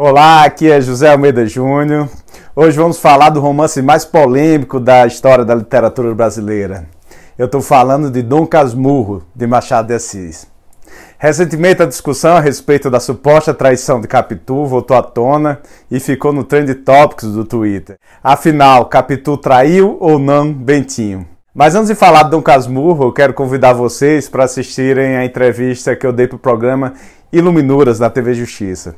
Olá, aqui é José Almeida Júnior. Hoje vamos falar do romance mais polêmico da história da literatura brasileira. Eu estou falando de Dom Casmurro, de Machado de Assis. Recentemente a discussão a respeito da suposta traição de Capitu voltou à tona e ficou no Trend Topics do Twitter. Afinal, Capitu traiu ou não Bentinho? Mas antes de falar de Dom Casmurro, eu quero convidar vocês para assistirem a entrevista que eu dei para o programa Iluminuras na TV Justiça.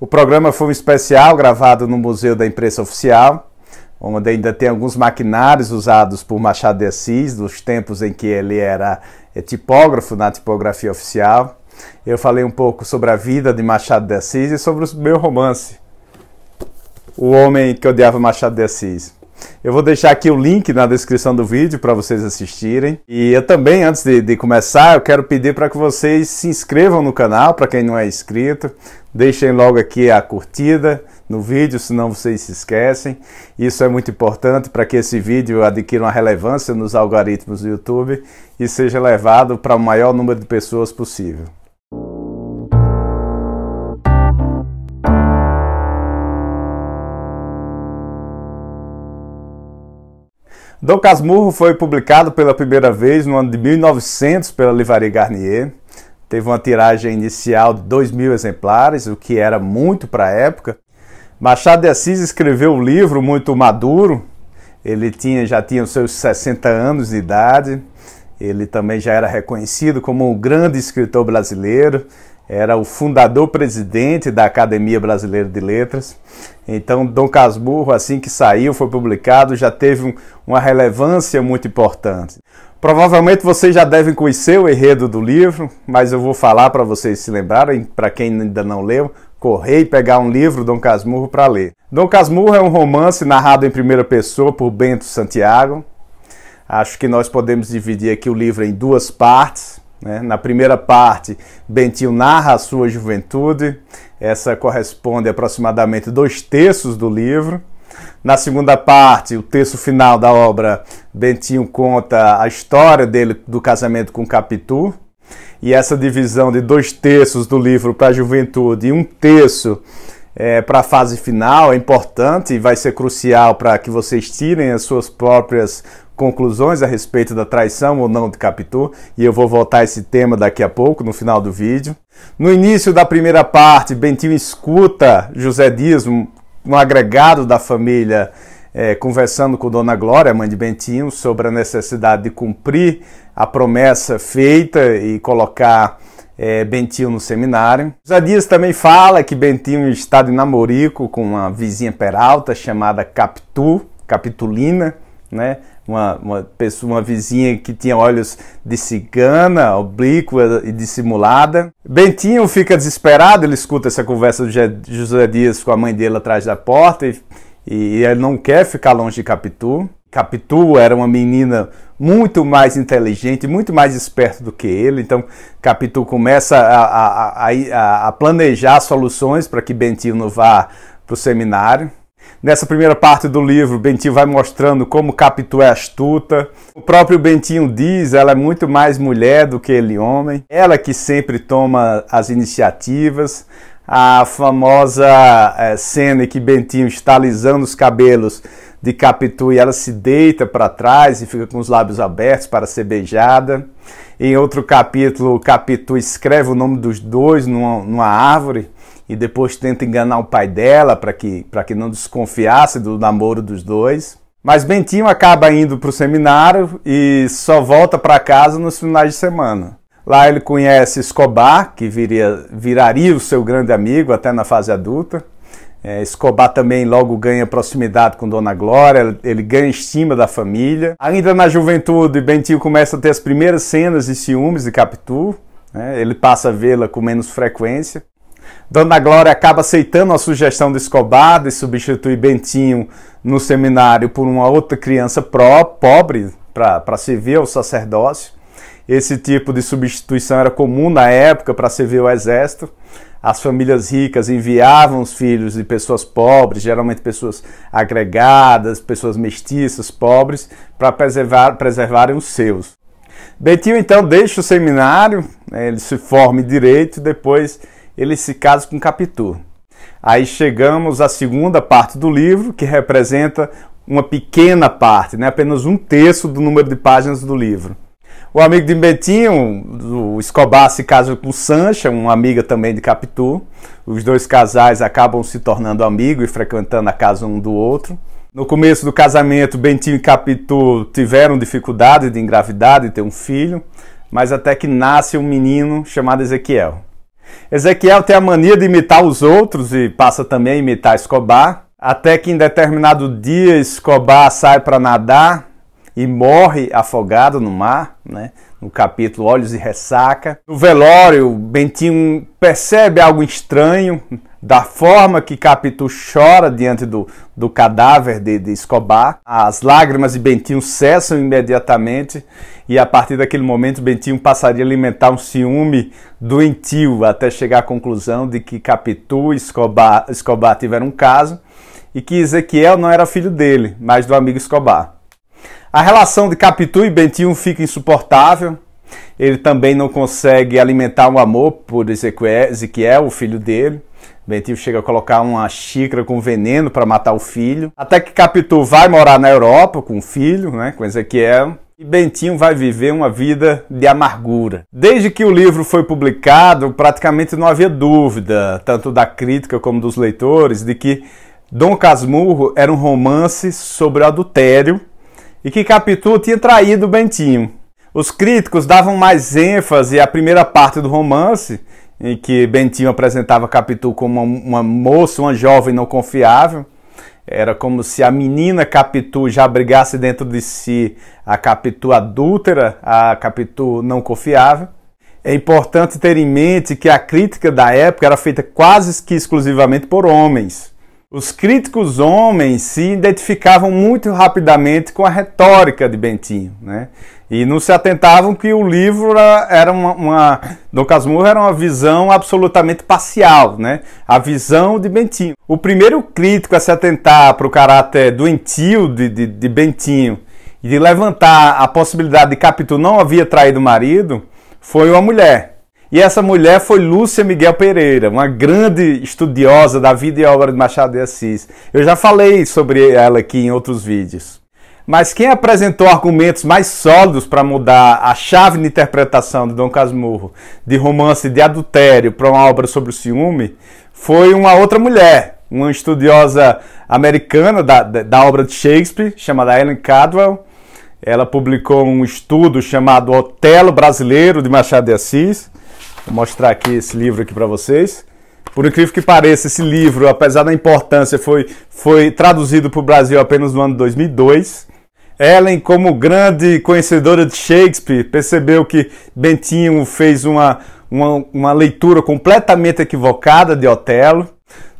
O programa foi um especial gravado no Museu da Imprensa Oficial, onde ainda tem alguns maquinários usados por Machado de Assis, dos tempos em que ele era tipógrafo na tipografia oficial. Eu falei um pouco sobre a vida de Machado de Assis e sobre o meu romance, O Homem que Odiava Machado de Assis. Eu vou deixar aqui o link na descrição do vídeo para vocês assistirem. E eu também, antes de começar, eu quero pedir para que vocês se inscrevam no canal, para quem não é inscrito. Deixem logo aqui a curtida no vídeo, senão vocês se esquecem. Isso é muito importante para que esse vídeo adquira uma relevância nos algoritmos do YouTube e seja levado para o maior número de pessoas possível. Dom Casmurro foi publicado pela primeira vez no ano de 1900 pela Livraria Garnier. Teve uma tiragem inicial de 2.000 exemplares, o que era muito para a época. Machado de Assis escreveu um livro muito maduro. Ele já tinha os seus 60 anos de idade. Ele também já era reconhecido como um grande escritor brasileiro. Era o fundador-presidente da Academia Brasileira de Letras. Então, Dom Casmurro, assim que saiu, foi publicado, já teve uma relevância muito importante. Provavelmente vocês já devem conhecer o enredo do livro, mas eu vou falar para vocês se lembrarem, para quem ainda não leu, correr e pegar um livro, Dom Casmurro, para ler. Dom Casmurro é um romance narrado em primeira pessoa por Bento Santiago. Acho que nós podemos dividir aqui o livro em duas partes. Na primeira parte, Bentinho narra a sua juventude. Essa corresponde a aproximadamente 2/3 do livro. Na segunda parte, o terço final da obra, Bentinho conta a história dele do casamento com Capitu. E essa divisão de 2/3 do livro para a juventude e 1/3 para a fase final é importante e vai ser crucial para que vocês tirem as suas próprias conclusões a respeito da traição ou não de Capitu, e eu vou voltar a esse tema daqui a pouco, no final do vídeo. No início da primeira parte, Bentinho escuta José Dias, um agregado da família, conversando com Dona Glória, a mãe de Bentinho, sobre a necessidade de cumprir a promessa feita e colocar Bentinho no seminário. José Dias também fala que Bentinho está de namorico com uma vizinha peralta chamada Capitulina, né? Uma vizinha que tinha olhos de cigana, oblíqua e dissimulada. Bentinho fica desesperado, ele escuta essa conversa de José Dias com a mãe dele atrás da porta e ele não quer ficar longe de Capitu. Capitu era uma menina muito mais inteligente, muito mais esperta do que ele, então Capitu começa a planejar soluções para que Bentinho não vá para o seminário. Nessa primeira parte do livro, Bentinho vai mostrando como Capitu é astuta. O próprio Bentinho diz, ela é muito mais mulher do que ele homem. Ela que sempre toma as iniciativas. A famosa cena em que Bentinho está alisando os cabelos de Capitu e ela se deita para trás e fica com os lábios abertos para ser beijada. Em outro capítulo, Capitu escreve o nome dos dois numa árvore e depois tenta enganar o pai dela para que não desconfiasse do namoro dos dois. Mas Bentinho acaba indo para o seminário e só volta para casa nos finais de semana. Lá ele conhece Escobar, que viraria o seu grande amigo até na fase adulta. Escobar também logo ganha proximidade com Dona Glória, ele ganha estima da família. Ainda na juventude, Bentinho começa a ter as primeiras cenas de ciúmes de Capitu, ele passa a vê-la com menos frequência. Dona Glória acaba aceitando a sugestão de Escobar de substituir Bentinho no seminário por uma outra criança pobre para servir ao sacerdócio. Esse tipo de substituição era comum na época para servir ao exército. As famílias ricas enviavam os filhos de pessoas pobres, geralmente pessoas agregadas, pessoas mestiças, pobres, para preservarem os seus. Bentinho então deixa o seminário, ele se forma em direito e depois ele se casa com Capitu. Aí chegamos à segunda parte do livro, que representa uma pequena parte, né? Apenas um terço do número de páginas do livro. O amigo de Bentinho, o Escobar, se casa com Sancha, uma amiga também de Capitu. Os dois casais acabam se tornando amigos e frequentando a casa um do outro. No começo do casamento, Bentinho e Capitu tiveram dificuldade de engravidar e ter um filho, mas até que nasce um menino chamado Ezequiel. Ezequiel tem a mania de imitar os outros e passa também a imitar Escobar, até que em determinado dia Escobar sai para nadar e morre afogado no mar, né? No capítulo Olhos e Ressaca. No velório, Bentinho percebe algo estranho da forma que Capitu chora diante do cadáver de Escobar. As lágrimas de Bentinho cessam imediatamente e a partir daquele momento Bentinho passaria a alimentar um ciúme doentio até chegar à conclusão de que Capitu e Escobar tiveram um caso e que Ezequiel não era filho dele, mas do amigo Escobar. A relação de Capitu e Bentinho fica insuportável. Ele também não consegue alimentar um amor por Ezequiel, o filho dele. Bentinho chega a colocar uma xícara com veneno para matar o filho. Até que Capitu vai morar na Europa com o filho, né, com Ezequiel. E Bentinho vai viver uma vida de amargura. Desde que o livro foi publicado, praticamente não havia dúvida, tanto da crítica como dos leitores, de que Dom Casmurro era um romance sobre o adultério e que Capitu tinha traído Bentinho. Os críticos davam mais ênfase à primeira parte do romance, em que Bentinho apresentava Capitu como uma moça, uma jovem não confiável. Era como se a menina Capitu já abrigasse dentro de si a Capitu adúltera, a Capitu não confiável. É importante ter em mente que a crítica da época era feita quase que exclusivamente por homens. Os críticos homens se identificavam muito rapidamente com a retórica de Bentinho, né? E não se atentavam que o livro era Dom Casmurro era uma visão absolutamente parcial, né? A visão de Bentinho. O primeiro crítico a se atentar para o caráter doentio de Bentinho e de levantar a possibilidade de Capitu não havia traído o marido foi uma mulher. E essa mulher foi Lúcia Miguel Pereira, uma grande estudiosa da vida e obra de Machado de Assis. Eu já falei sobre ela aqui em outros vídeos. Mas quem apresentou argumentos mais sólidos para mudar a chave de interpretação de Dom Casmurro de romance de adultério para uma obra sobre o ciúme foi uma outra mulher, uma estudiosa americana da obra de Shakespeare, chamada Ellen Cadwell. Ela publicou um estudo chamado Otelo Brasileiro de Machado de Assis. Vou mostrar aqui esse livro aqui para vocês. Por incrível que pareça, esse livro, apesar da importância, foi traduzido para o Brasil apenas no ano 2002. Ellen, como grande conhecedora de Shakespeare, percebeu que Bentinho fez uma leitura completamente equivocada de Otelo.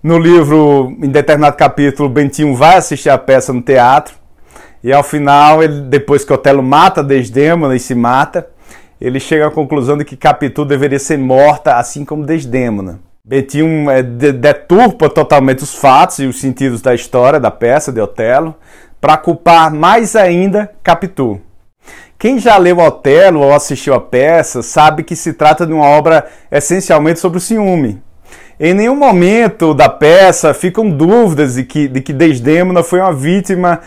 No livro, em determinado capítulo, Bentinho vai assistir a peça no teatro. E ao final, depois que Otelo mata Desdémona e se mata, ele chega à conclusão de que Capitu deveria ser morta, assim como Desdémona. Bentinho deturpa totalmente os fatos e os sentidos da história da peça de Otelo para culpar mais ainda Capitu. Quem já leu Otelo ou assistiu a peça sabe que se trata de uma obra essencialmente sobre o ciúme. Em nenhum momento da peça ficam dúvidas de que Desdémona foi uma vítima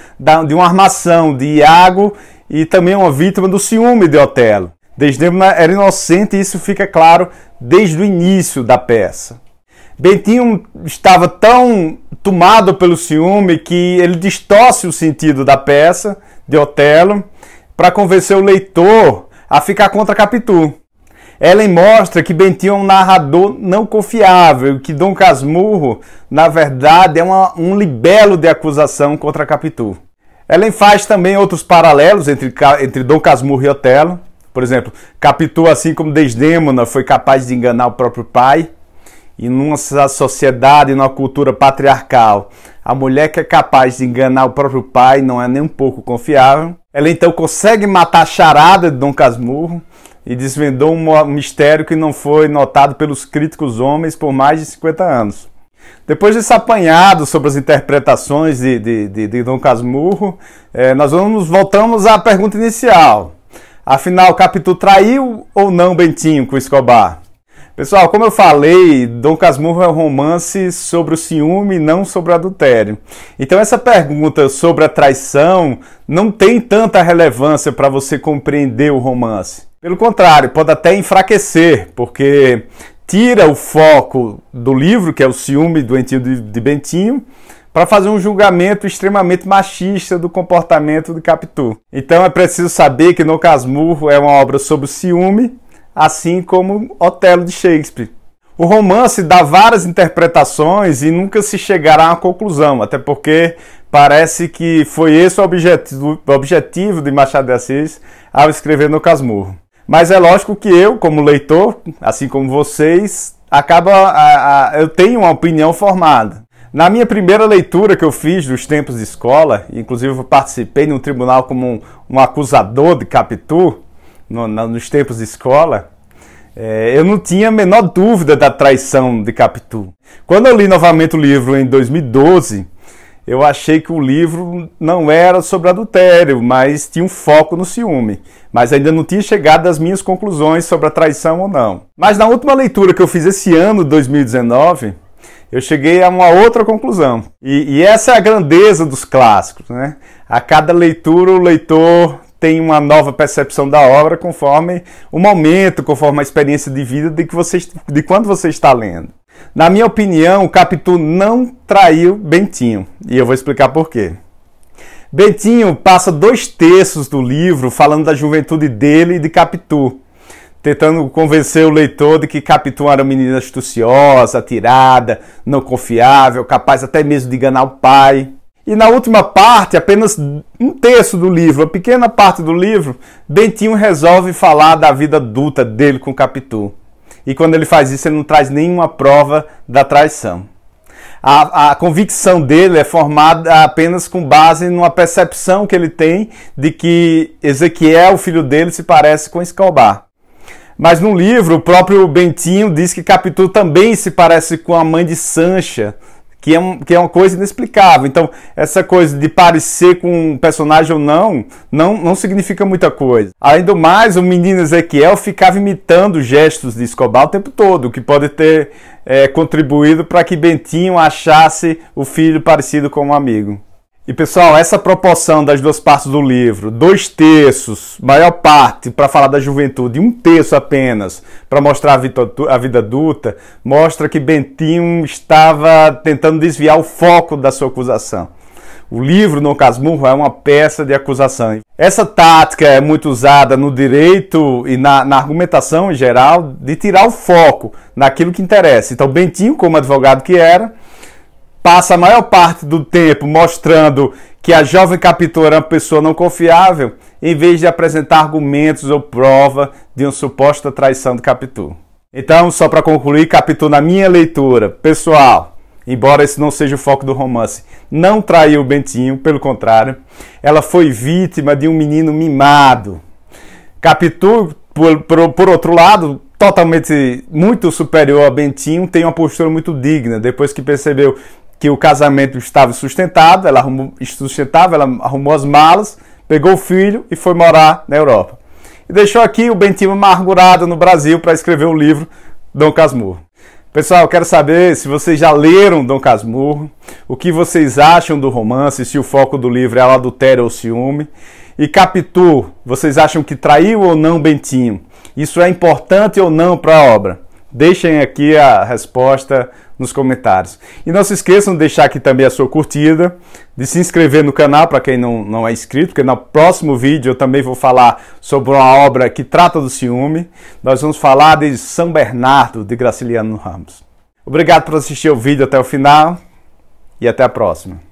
de uma armação de Iago e também uma vítima do ciúme de Otelo. Desdémona era inocente e isso fica claro desde o início da peça. Bentinho estava tão tomado pelo ciúme que ele distorce o sentido da peça de Otelo para convencer o leitor a ficar contra Capitu. Ellen mostra que Bentinho é um narrador não confiável e que Dom Casmurro, na verdade, é um libelo de acusação contra Capitu. Ellen faz também outros paralelos entre Dom Casmurro e Otelo. Por exemplo, Capitu, assim como Desdémona, foi capaz de enganar o próprio pai. E numa sociedade, numa cultura patriarcal, a mulher que é capaz de enganar o próprio pai não é nem um pouco confiável. Ela então consegue matar a charada de Dom Casmurro e desvendou um mistério que não foi notado pelos críticos homens por mais de 50 anos. Depois desse apanhado sobre as interpretações de Dom Casmurro, nós voltamos à pergunta inicial. Afinal, Capitu traiu ou não Bentinho com Escobar? Pessoal, como eu falei, Dom Casmurro é um romance sobre o ciúme e não sobre o adultério. Então essa pergunta sobre a traição não tem tanta relevância para você compreender o romance. Pelo contrário, pode até enfraquecer, porque tira o foco do livro, que é o ciúme doentio de Bentinho, para fazer um julgamento extremamente machista do comportamento de Capitu. Então é preciso saber que Dom Casmurro é uma obra sobre o ciúme, assim como Otelo de Shakespeare. O romance dá várias interpretações e nunca se chegará a uma conclusão, até porque parece que foi esse o objetivo de Machado de Assis ao escrever Dom Casmurro. Mas é lógico que eu, como leitor, assim como vocês, eu tenho uma opinião formada. Na minha primeira leitura que eu fiz dos tempos de escola, inclusive eu participei no tribunal como um acusador de Capitu, nos tempos de escola, eu não tinha a menor dúvida da traição de Capitu. Quando eu li novamente o livro em 2012, eu achei que o livro não era sobre adultério, mas tinha um foco no ciúme. Mas ainda não tinha chegado às minhas conclusões sobre a traição ou não. Mas na última leitura que eu fiz esse ano, 2019, eu cheguei a uma outra conclusão. E essa é a grandeza dos clássicos, né? A cada leitura o leitor tem uma nova percepção da obra conforme o momento, conforme a experiência de vida de quando você está lendo. Na minha opinião, Capitu não traiu Bentinho, e eu vou explicar por quê. Bentinho passa 2/3 do livro falando da juventude dele e de Capitu, tentando convencer o leitor de que Capitu era uma menina astuciosa, atirada, não confiável, capaz até mesmo de enganar o pai. E na última parte, apenas 1/3 do livro, uma pequena parte do livro, Bentinho resolve falar da vida adulta dele com Capitu. E quando ele faz isso, ele não traz nenhuma prova da traição. A convicção dele é formada apenas com base numa percepção que ele tem de que Ezequiel, o filho dele, se parece com Escobar. Mas no livro, o próprio Bentinho diz que Capitu também se parece com a mãe de Sancha, que é uma coisa inexplicável. Então, essa coisa de parecer com um personagem ou não significa muita coisa. Além do mais, o menino Ezequiel ficava imitando gestos de Escobar o tempo todo, o que pode ter contribuído para que Bentinho achasse o filho parecido com um amigo. E pessoal, essa proporção das duas partes do livro, 2/3, maior parte para falar da juventude, 1/3 apenas para mostrar a vida adulta, mostra que Bentinho estava tentando desviar o foco da sua acusação. O livro, Dom Casmurro, é uma peça de acusação. Essa tática é muito usada no direito e na argumentação em geral, de tirar o foco naquilo que interessa. Então Bentinho, como advogado que era, passa a maior parte do tempo mostrando que a jovem Capitu era uma pessoa não confiável, em vez de apresentar argumentos ou prova de uma suposta traição de Capitu. Então, só para concluir, Capitu, na minha leitura pessoal, embora esse não seja o foco do romance, não traiu Bentinho, pelo contrário, ela foi vítima de um menino mimado. Capitu, por outro lado, totalmente muito superior a Bentinho, tem uma postura muito digna, depois que percebeu que o casamento estava sustentado, ela arrumou as malas, pegou o filho e foi morar na Europa. E deixou aqui o Bentinho amargurado no Brasil para escrever o livro Dom Casmurro. Pessoal, eu quero saber se vocês já leram Dom Casmurro, o que vocês acham do romance, se o foco do livro é o adultério ou o ciúme. E Capitu, vocês acham que traiu ou não Bentinho? Isso é importante ou não para a obra? Deixem aqui a resposta nos comentários. E não se esqueçam de deixar aqui também a sua curtida, de se inscrever no canal para quem não é inscrito, porque no próximo vídeo eu também vou falar sobre uma obra que trata do ciúme. Nós vamos falar de São Bernardo, de Graciliano Ramos. Obrigado por assistir o vídeo até o final e até a próxima.